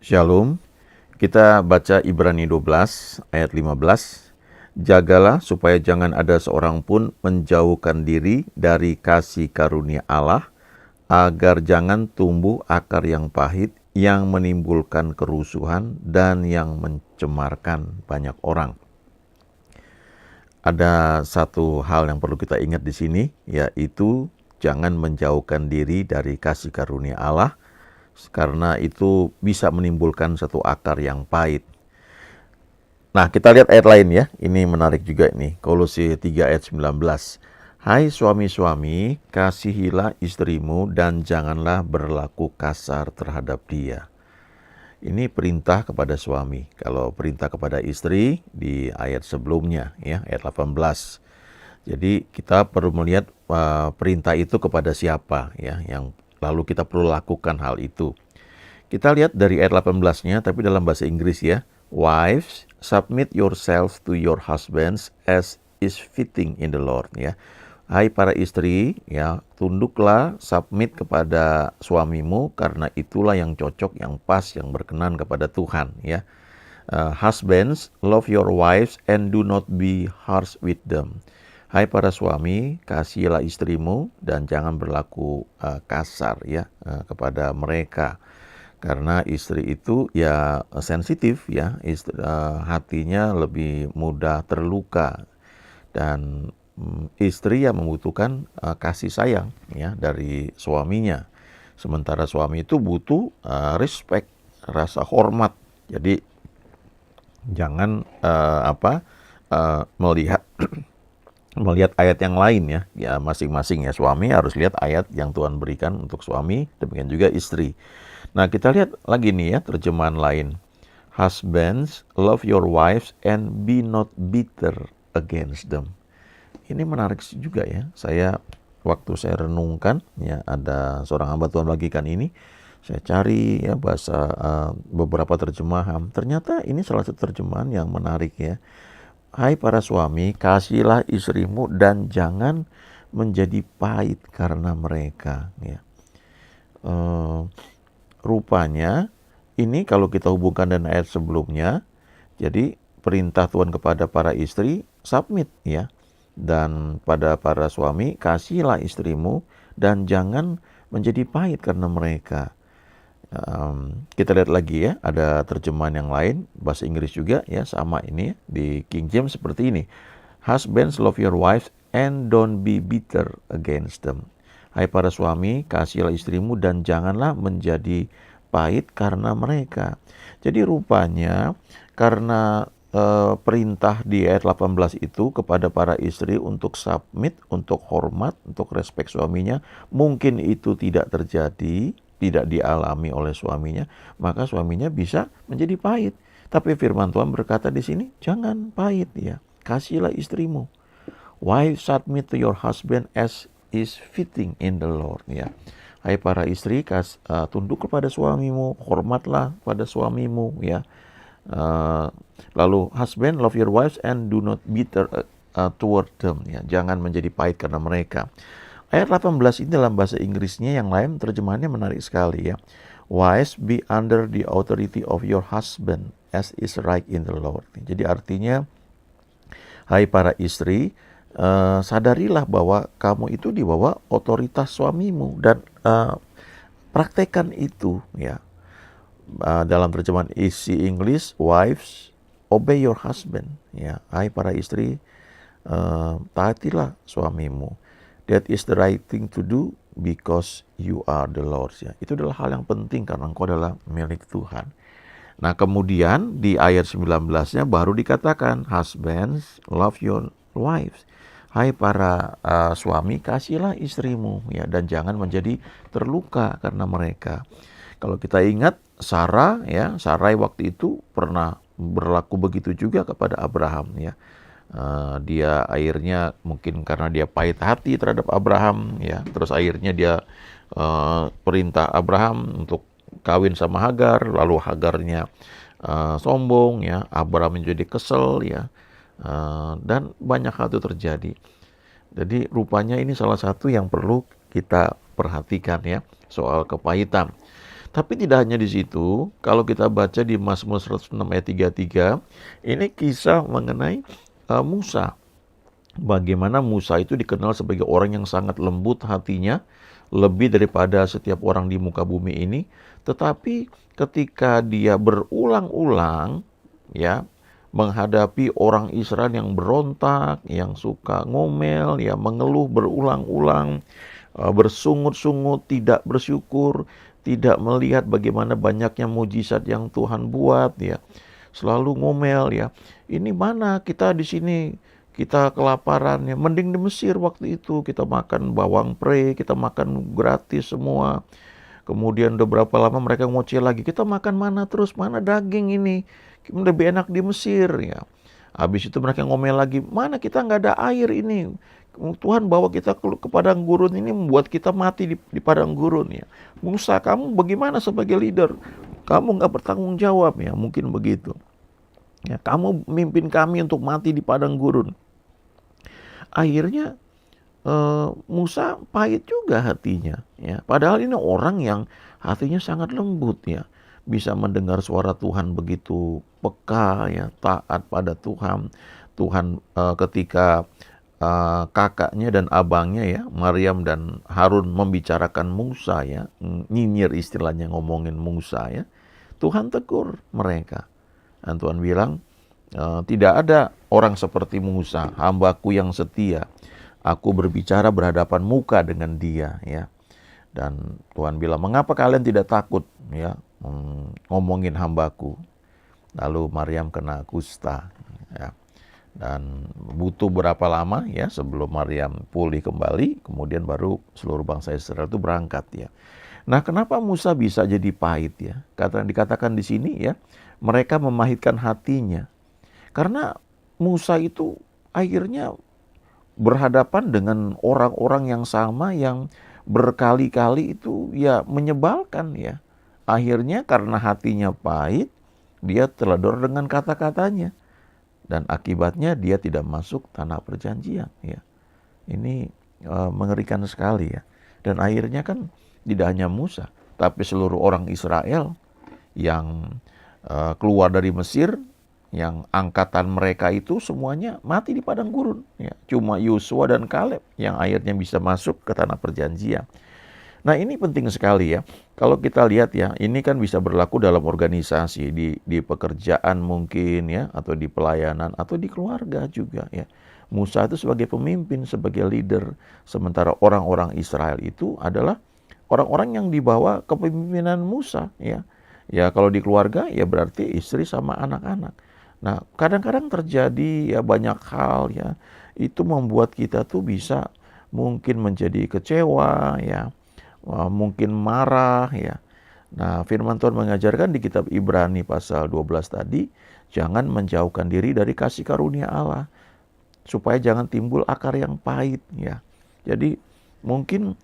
Shalom, kita baca Ibrani 12 ayat 15. Jagalah supaya jangan ada seorang pun menjauhkan diri dari kasih karunia Allah, agar jangan tumbuh akar yang pahit, yang menimbulkan kerusuhan dan yang mencemarkan banyak orang. Ada satu hal yang perlu kita ingat di sini, yaitu jangan menjauhkan diri dari kasih karunia Allah, karena itu bisa menimbulkan satu akar yang pahit. Nah, kita lihat ayat lain ya. Ini menarik juga nih. Kolose 3 ayat 19. Hai suami-suami, kasihilah istrimu dan janganlah berlaku kasar terhadap dia. Ini perintah kepada suami. Kalau perintah kepada istri di ayat sebelumnya ya, ayat 18. Jadi kita perlu melihat perintah itu kepada siapa ya, yang lalu kita perlu lakukan hal itu. Kita lihat dari ayat 18-nya, tapi dalam bahasa Inggris ya. Wives, submit yourselves to your husbands as is fitting in the Lord ya. Hai para istri, ya, tunduklah, submit kepada suamimu karena itulah yang cocok, yang pas, yang berkenan kepada Tuhan ya. Husbands, love your wives and do not be harsh with them. Hai para suami, kasihilah istrimu dan jangan berlaku kasar ya kepada mereka. Karena istri itu ya sensitif ya, hatinya lebih mudah terluka, dan istri yang membutuhkan kasih sayang ya dari suaminya. Sementara suami itu butuh respect, rasa hormat. Jadi jangan melihat melihat ayat yang lain ya. Ya masing-masing ya, suami harus lihat ayat yang Tuhan berikan untuk suami, demikian juga istri. Nah, kita lihat lagi nih ya terjemahan lain. Husbands, love your wives and be not bitter against them. Ini menarik juga ya. Waktu saya renungkan ya, ada seorang hamba Tuhan bagikan ini. Saya cari ya bahasa beberapa terjemahan. Ternyata ini salah satu terjemahan yang menarik ya. Hai para suami, kasihilah istrimu dan jangan menjadi pahit karena mereka ya. Rupanya ini kalau kita hubungkan dengan ayat sebelumnya, jadi perintah Tuhan kepada para istri, submit ya. Dan pada para suami, kasihilah istrimu dan jangan menjadi pahit karena mereka. Kita lihat lagi ya, ada terjemahan yang lain, bahasa Inggris juga ya, sama ini ya, di King James seperti ini. Husbands, love your wives and don't be bitter against them. Hai para suami, kasihilah istrimu dan janganlah menjadi pahit karena mereka. Jadi rupanya karena perintah di ayat 18 itu kepada para istri untuk submit, untuk hormat, untuk respect suaminya, mungkin itu tidak terjadi, tidak dialami oleh suaminya, maka suaminya bisa menjadi pahit. Tapi firman Tuhan berkata di sini, jangan pahit ya, kasihilah istrimu. Wives, submit to your husband as is fitting in the Lord ya. Hai para istri, tunduk kepada suamimu, hormatlah pada suamimu ya. Lalu husband, love your wives and do not bitter toward them ya. Jangan menjadi pahit karena mereka. Ayat 18 ini dalam bahasa Inggrisnya yang lain terjemahannya menarik sekali ya. Wives, be under the authority of your husband as is right in the Lord. Jadi artinya, hai para istri, sadarilah bahwa kamu itu di bawah otoritas suamimu dan praktekkan itu ya. Dalam terjemahan Easy English, wives, obey your husband ya. Hai para istri, taatilah suamimu. That is the right thing to do because you are the Lord ya. Itu adalah hal yang penting karena engkau adalah milik Tuhan. Nah, kemudian di ayat 19-nya baru dikatakan, husbands, love your wives. Hai para suami, kasihilah istrimu ya, dan jangan menjadi terluka karena mereka. Kalau kita ingat Sarah ya, Sarai waktu itu pernah berlaku begitu juga kepada Abraham ya. Dia akhirnya mungkin karena dia pahit hati terhadap Abraham ya, terus akhirnya dia perintah Abraham untuk kawin sama Hagar, lalu Hagarnya sombong ya, Abraham menjadi kesel ya. Dan banyak hal itu terjadi. Jadi rupanya ini salah satu yang perlu kita perhatikan ya, soal kepahitan. Tapi tidak hanya di situ, kalau kita baca di Mazmur 106 ayat 33, ini kisah mengenai Musa. Bagaimana Musa itu dikenal sebagai orang yang sangat lembut hatinya, lebih daripada setiap orang di muka bumi ini. Tetapi ketika dia berulang-ulang ya menghadapi orang Israel yang berontak, yang suka ngomel, ya mengeluh berulang-ulang, bersungut-sungut, tidak bersyukur, tidak melihat bagaimana banyaknya mujizat yang Tuhan buat, ya selalu ngomel, ya ini mana kita di sini, kita kelaparan, ya mending di Mesir waktu itu kita makan bawang pre, kita makan gratis semua. Kemudian udah berapa lama mereka ngoceh lagi, kita makan mana terus, mana daging ini, lebih enak di Mesir, ya. Habis itu mereka ngomel lagi, mana kita nggak ada air ini, Tuhan bawa kita ke padang gurun ini, membuat kita mati di padang gurun, ya. Musa, kamu bagaimana sebagai leader? Kamu nggak bertanggung jawab, ya, mungkin begitu. Ya, kamu mimpin kami untuk mati di padang gurun. Akhirnya Musa pahit juga hatinya, ya. Padahal ini orang yang hatinya sangat lembut, ya, bisa mendengar suara Tuhan begitu peka, ya, taat pada Tuhan. Tuhan ketika kakaknya dan abangnya, ya, Maryam dan Harun membicarakan Musa, ya, nyinyir istilahnya ngomongin Musa, ya, Tuhan tegur mereka. Dan Tuhan bilang, tidak ada orang seperti Musa, hambaku yang setia. Aku berbicara berhadapan muka dengan dia, ya. Dan Tuhan bilang, mengapa kalian tidak takut, ya, ngomongin hambaku? Lalu Maryam kena kusta, ya. Dan butuh berapa lama, ya, sebelum Maryam pulih kembali, kemudian baru seluruh bangsa Israel itu berangkat, ya. Nah, kenapa Musa bisa jadi pahit, ya? Dikatakan di sini, ya, mereka memahitkan hatinya. Karena Musa itu akhirnya berhadapan dengan orang-orang yang sama yang berkali-kali itu, ya, menyebalkan, ya. Akhirnya karena hatinya pahit, dia teledor dengan kata-katanya. Dan akibatnya dia tidak masuk tanah perjanjian, ya. Ini mengerikan sekali, ya. Dan akhirnya kan tidak hanya Musa, tapi seluruh orang Israel yang keluar dari Mesir, yang angkatan mereka itu semuanya mati di padang gurun, ya. Cuma Yosua dan Kaleb yang akhirnya bisa masuk ke tanah perjanjian. Nah, ini penting sekali, ya. Kalau kita lihat, ya, ini kan bisa berlaku dalam organisasi, di pekerjaan mungkin, ya, atau di pelayanan atau di keluarga juga, ya. Musa itu sebagai pemimpin, sebagai leader, sementara orang-orang Israel itu adalah orang-orang yang dibawa kepemimpinan Musa, ya. Ya, kalau di keluarga, ya berarti istri sama anak-anak. Nah, kadang-kadang terjadi, ya, banyak hal, ya, itu membuat kita tuh bisa mungkin menjadi kecewa, ya, mungkin marah, ya. Nah, firman Tuhan mengajarkan di kitab Ibrani pasal 12 tadi, jangan menjauhkan diri dari kasih karunia Allah, supaya jangan timbul akar yang pahit, ya. Jadi mungkin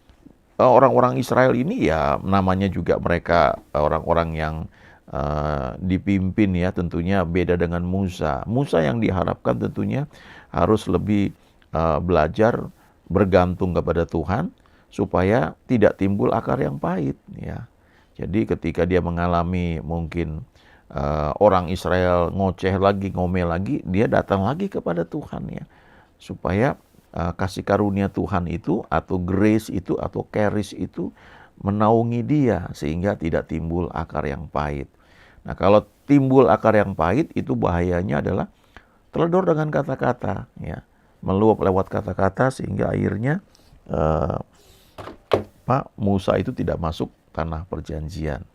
orang-orang Israel ini, ya, namanya juga mereka orang-orang yang dipimpin, ya, tentunya beda dengan Musa. Musa yang diharapkan tentunya harus lebih belajar bergantung kepada Tuhan supaya tidak timbul akar yang pahit, ya. Jadi ketika dia mengalami mungkin orang Israel ngoceh lagi, ngomel lagi, dia datang lagi kepada Tuhan, ya, supaya kasih karunia Tuhan itu atau grace itu atau charis itu menaungi dia sehingga tidak timbul akar yang pahit. Nah, kalau timbul akar yang pahit itu bahayanya adalah teledor dengan kata-kata, ya, meluap lewat kata-kata sehingga akhirnya Musa itu tidak masuk tanah perjanjian.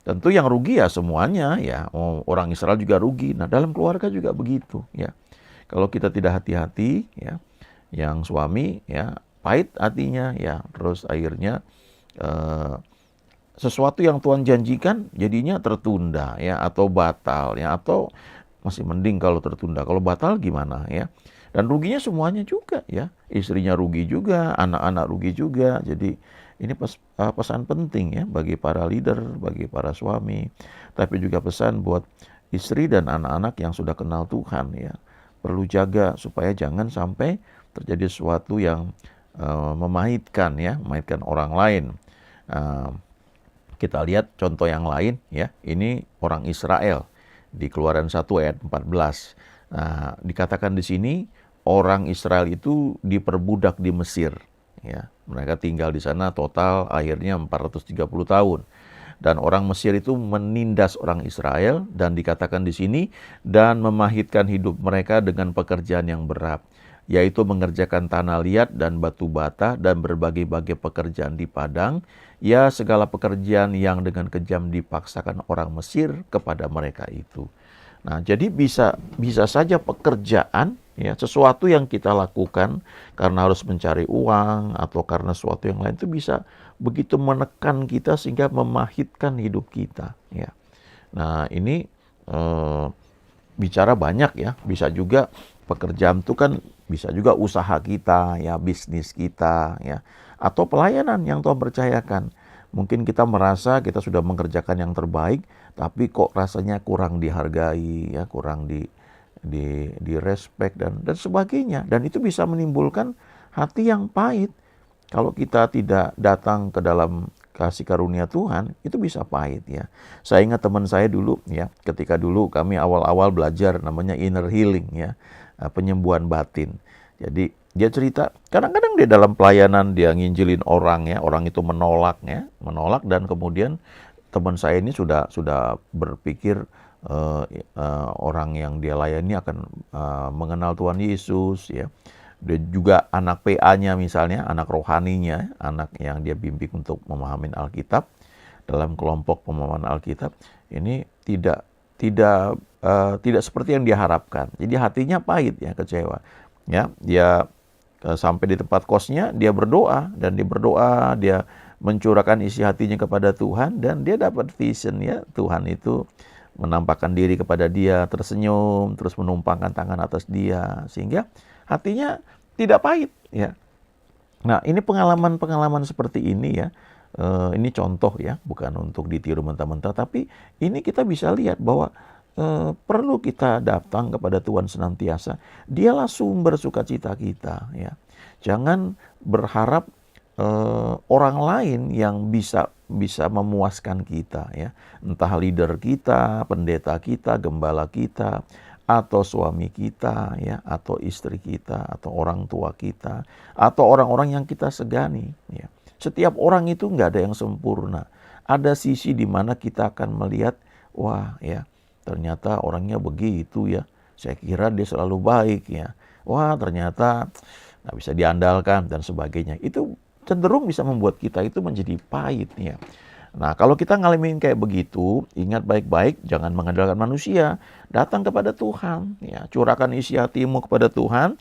Tentu yang rugi ya semuanya, ya, orang Israel juga rugi. Nah, dalam keluarga juga begitu, ya. Kalau kita tidak hati-hati, ya, yang suami, ya, pahit hatinya, ya, terus akhirnya sesuatu yang Tuhan janjikan jadinya tertunda, ya, atau batal, ya, atau masih mending kalau tertunda. Kalau batal gimana, ya? Dan ruginya semuanya juga, ya. Istrinya rugi juga, anak-anak rugi juga. Jadi ini pesan penting, ya, bagi para leader, bagi para suami. Tapi juga pesan buat istri dan anak-anak yang sudah kenal Tuhan, ya. Perlu jaga supaya jangan sampai terjadi sesuatu yang memahitkan, ya, memahitkan orang lain. Kita lihat contoh yang lain ya. Ini orang Israel di Keluaran 1 ayat 14. Nah, dikatakan di sini orang Israel itu diperbudak di Mesir ya. Mereka tinggal di sana total akhirnya 430 tahun. Dan orang Mesir itu menindas orang Israel dan dikatakan di sini dan memahitkan hidup mereka dengan pekerjaan yang berat, yaitu mengerjakan tanah liat dan batu bata dan berbagai-bagai pekerjaan di padang, ya segala pekerjaan yang dengan kejam dipaksakan orang Mesir kepada mereka itu. Nah, jadi bisa saja pekerjaan ya, sesuatu yang kita lakukan karena harus mencari uang atau karena sesuatu yang lain itu bisa begitu menekan kita sehingga memahitkan hidup kita ya. Nah, ini eh, bicara banyak ya, bisa juga pekerjaan itu kan bisa juga usaha kita ya, bisnis kita ya, atau pelayanan yang Tuhan percayakan. Mungkin kita merasa kita sudah mengerjakan yang terbaik, tapi kok rasanya kurang dihargai ya, kurang di respect dan sebagainya. Dan itu bisa menimbulkan hati yang pahit. Kalau kita tidak datang ke dalam kasih karunia Tuhan, itu bisa pahit ya. Saya ingat teman saya dulu ya, ketika dulu kami awal-awal belajar namanya inner healing ya, penyembuhan batin. Jadi dia cerita, kadang-kadang dia dalam pelayanan dia nginjilin orang ya, orang itu menolak ya, menolak dan kemudian teman saya ini sudah berpikir orang yang dia layani akan mengenal Tuhan Yesus ya. Dia juga anak PA-nya misalnya, anak rohaninya, anak yang dia bimbing untuk memahami Alkitab dalam kelompok pemahaman Alkitab, ini tidak seperti yang dia harapkan. Jadi hatinya pahit ya, kecewa. Ya, dia sampai di tempat kosnya, dia berdoa dan dia mencurahkan isi hatinya kepada Tuhan dan dia dapat vision ya, Tuhan itu menampakkan diri kepada dia, tersenyum, terus menumpangkan tangan atas dia sehingga hatinya tidak pahit ya. Nah, ini pengalaman-pengalaman seperti ini ya. Ini contoh ya, bukan untuk ditiru mentah-mentah, tapi ini kita bisa lihat bahwa perlu kita datang kepada Tuhan senantiasa. Dialah sumber sukacita kita ya. Jangan berharap orang lain yang bisa memuaskan kita ya. Entah leader kita, pendeta kita, gembala kita, atau suami kita ya, atau istri kita, atau orang tua kita, atau orang-orang yang kita segani ya. Setiap orang itu nggak ada yang sempurna. Ada sisi di mana kita akan melihat, wah ya, ternyata orangnya begitu ya. Saya kira dia selalu baik ya. Wah, ternyata nggak bisa diandalkan dan sebagainya. Itu cenderung bisa membuat kita itu menjadi pahit ya. Nah, kalau kita ngalamin kayak begitu, ingat baik-baik, jangan mengandalkan manusia. Datang kepada Tuhan ya. Curahkan isi hatimu kepada Tuhan,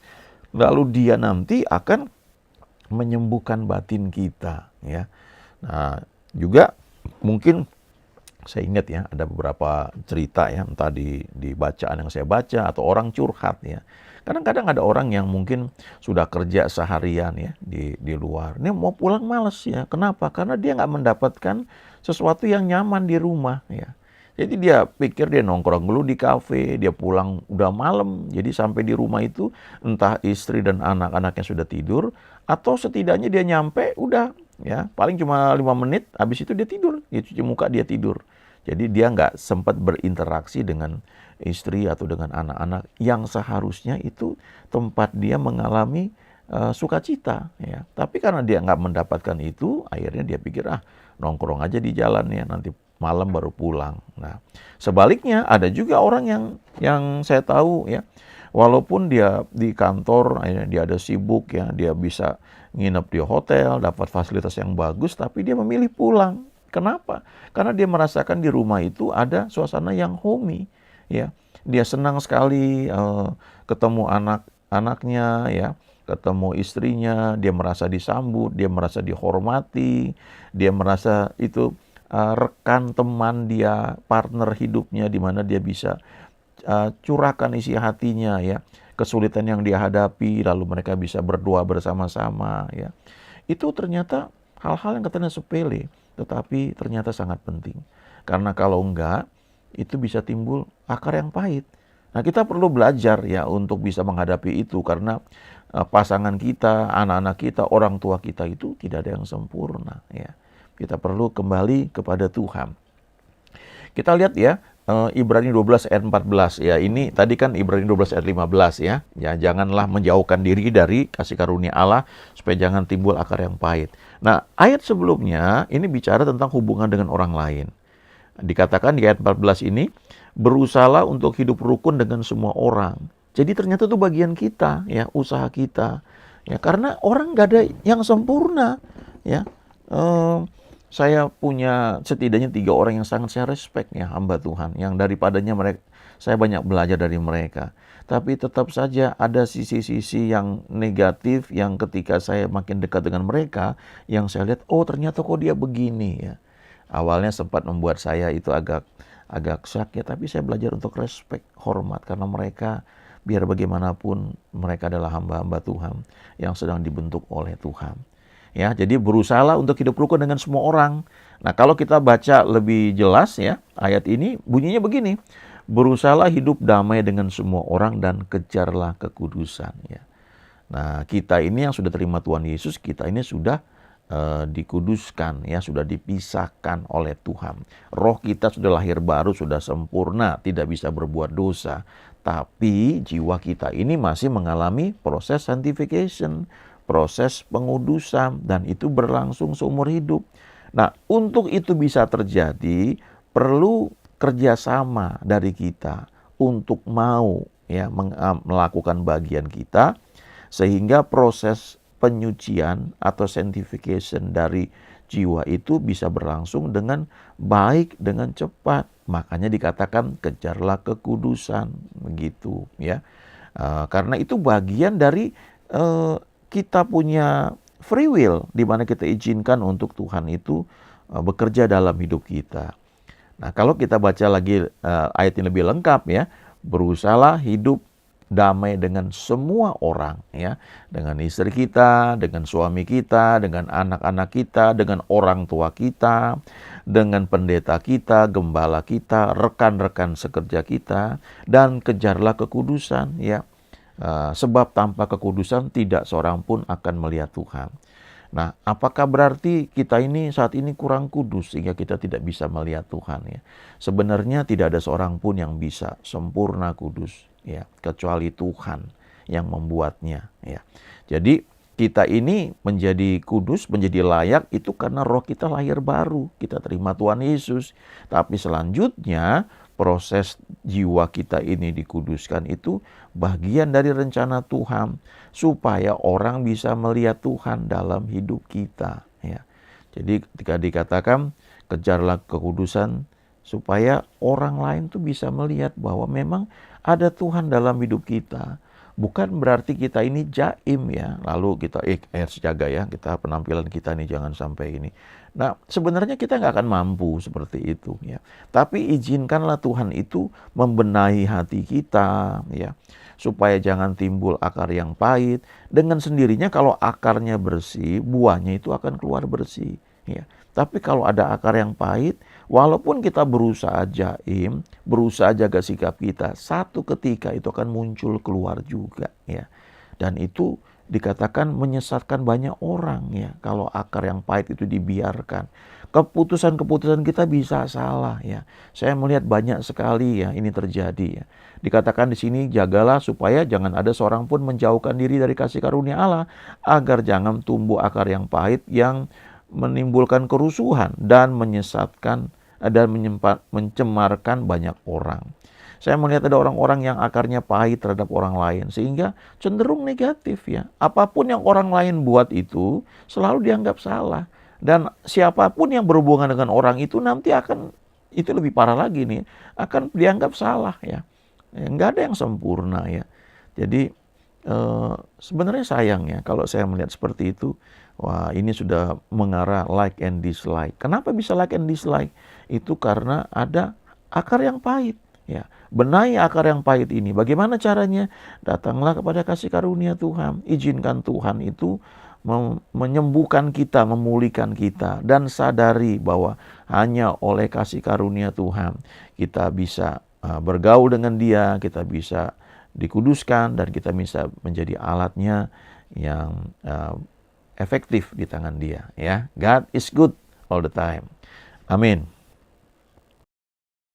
lalu Dia nanti akan menyembuhkan batin kita ya. Nah, juga mungkin saya ingat ya, ada beberapa cerita ya, entah di bacaan yang saya baca atau orang curhat ya. Kadang-kadang ada orang yang mungkin sudah kerja seharian ya di luar. Ini mau pulang malas ya. Kenapa? Karena dia nggak mendapatkan sesuatu yang nyaman di rumah ya. Jadi dia pikir dia nongkrong dulu di kafe, dia pulang udah malam. Jadi sampai di rumah itu entah istri dan anak-anaknya sudah tidur, atau setidaknya dia nyampe udah ya paling cuma 5 menit, habis itu dia tidur, dia cuci muka dia tidur. Jadi dia nggak sempat berinteraksi dengan istri atau dengan anak-anak yang seharusnya itu tempat dia mengalami sukacita ya. Tapi karena dia nggak mendapatkan itu, akhirnya dia pikir nongkrong aja di jalan ya, nanti malam baru pulang. Nah, sebaliknya ada juga orang yang saya tahu ya, walaupun dia di kantor, dia ada sibuk ya, dia bisa nginep di hotel, dapat fasilitas yang bagus, tapi dia memilih pulang. Kenapa? Karena dia merasakan di rumah itu ada suasana yang homey ya. Dia senang sekali ketemu anak-anaknya ya, ketemu istrinya, dia merasa disambut, dia merasa dihormati, dia merasa itu rekan teman dia, partner hidupnya, di mana dia bisa curahkan isi hatinya ya, kesulitan yang dia hadapi, lalu mereka bisa berdoa bersama-sama ya. Itu ternyata hal-hal yang katanya sepele, tetapi ternyata sangat penting. Karena kalau enggak, itu bisa timbul akar yang pahit. Nah, kita perlu belajar ya untuk bisa menghadapi itu, karena pasangan kita, anak-anak kita, orang tua kita itu tidak ada yang sempurna ya. Kita perlu kembali kepada Tuhan. Kita lihat ya, Ibrani 12 ayat 14 ya. Ini tadi kan Ibrani 12 ayat 15 ya. Ya, janganlah menjauhkan diri dari kasih karunia Allah supaya jangan timbul akar yang pahit. Nah, ayat sebelumnya ini bicara tentang hubungan dengan orang lain. Dikatakan di ayat 14 ini, berusahalah untuk hidup rukun dengan semua orang. Jadi ternyata itu bagian kita ya, usaha kita. Ya, karena orang nggak ada yang sempurna ya. Saya punya setidaknya 3 orang yang sangat saya respect ya, hamba Tuhan, yang daripadanya saya banyak belajar dari mereka. Tapi tetap saja ada sisi-sisi yang negatif yang ketika saya makin dekat dengan mereka, yang saya lihat, oh ternyata kok dia begini ya. Awalnya sempat membuat saya itu agak shock ya, tapi saya belajar untuk respect, hormat, karena mereka biar bagaimanapun mereka adalah hamba-hamba Tuhan yang sedang dibentuk oleh Tuhan. Ya, jadi berusahalah untuk hidup rukun dengan semua orang. Nah, kalau kita baca lebih jelas ya, ayat ini bunyinya begini. Berusahalah hidup damai dengan semua orang dan kejarlah kekudusan ya. Nah, kita ini yang sudah terima Tuhan Yesus, kita ini sudah dikuduskan ya, sudah dipisahkan oleh Tuhan. Roh kita sudah lahir baru, sudah sempurna, tidak bisa berbuat dosa. Tapi jiwa kita ini masih mengalami proses sanctification, proses pengudusan, dan itu berlangsung seumur hidup. Nah, untuk itu bisa terjadi, perlu kerjasama dari kita untuk mau ya melakukan bagian kita, sehingga proses penyucian atau sanctification dari jiwa itu bisa berlangsung dengan baik, dengan cepat. Makanya dikatakan kejarlah kekudusan, begitu ya. Karena itu bagian dari kita punya free will, di mana kita izinkan untuk Tuhan itu bekerja dalam hidup kita. Nah, kalau kita baca lagi ayat yang lebih lengkap ya, berusahalah hidup damai dengan semua orang ya, dengan istri kita, dengan suami kita, dengan anak-anak kita, dengan orang tua kita, dengan pendeta kita, gembala kita, rekan-rekan sekerja kita, dan kejarlah kekudusan ya. Sebab tanpa kekudusan tidak seorang pun akan melihat Tuhan. Nah, apakah berarti kita ini saat ini kurang kudus sehingga kita tidak bisa melihat Tuhan ya? Sebenarnya tidak ada seorang pun yang bisa sempurna kudus ya, kecuali Tuhan yang membuatnya ya. Jadi kita ini menjadi kudus, menjadi layak itu karena roh kita lahir baru, kita terima Tuhan Yesus. Tapi selanjutnya proses jiwa kita ini dikuduskan itu bagian dari rencana Tuhan supaya orang bisa melihat Tuhan dalam hidup kita ya. Jadi ketika dikatakan kejarlah kekudusan supaya orang lain tuh bisa melihat bahwa memang ada Tuhan dalam hidup kita. Bukan berarti kita ini jaim ya, lalu kita harus jaga ya, kita penampilan kita nih jangan sampai ini. Nah, sebenarnya kita nggak akan mampu seperti itu ya. Tapi izinkanlah Tuhan itu membenahi hati kita ya, supaya jangan timbul akar yang pahit. Dengan sendirinya kalau akarnya bersih, buahnya itu akan keluar bersih ya. Tapi kalau ada akar yang pahit, walaupun kita berusaha jaim, berusaha jaga sikap kita, satu ketika itu akan muncul keluar juga ya. Dan itu dikatakan menyesatkan banyak orang ya, kalau akar yang pahit itu dibiarkan. Keputusan-keputusan kita bisa salah ya. Saya melihat banyak sekali ya ini terjadi ya. Dikatakan di sini jagalah supaya jangan ada seorang pun menjauhkan diri dari kasih karunia Allah, agar jangan tumbuh akar yang pahit yang menimbulkan kerusuhan dan menyesatkan dan mencemarkan banyak orang. Saya melihat ada orang-orang yang akarnya pahit terhadap orang lain sehingga cenderung negatif ya. Apapun yang orang lain buat itu selalu dianggap salah. Dan siapapun yang berhubungan dengan orang itu nanti akan, itu lebih parah lagi nih, akan dianggap salah ya. Nggak ada yang sempurna ya. Jadi sebenarnya sayang ya kalau saya melihat seperti itu. Wah, ini sudah mengarah like and dislike. Kenapa bisa like and dislike? Itu karena ada akar yang pahit. Ya, benahi akar yang pahit ini. Bagaimana caranya? Datanglah kepada kasih karunia Tuhan. Izinkan Tuhan itu menyembuhkan kita, memulihkan kita. Dan sadari bahwa hanya oleh kasih karunia Tuhan kita bisa bergaul dengan Dia, kita bisa dikuduskan, dan kita bisa menjadi alatnya yang efektif di tangan Dia ya. God is good all the time. Amin.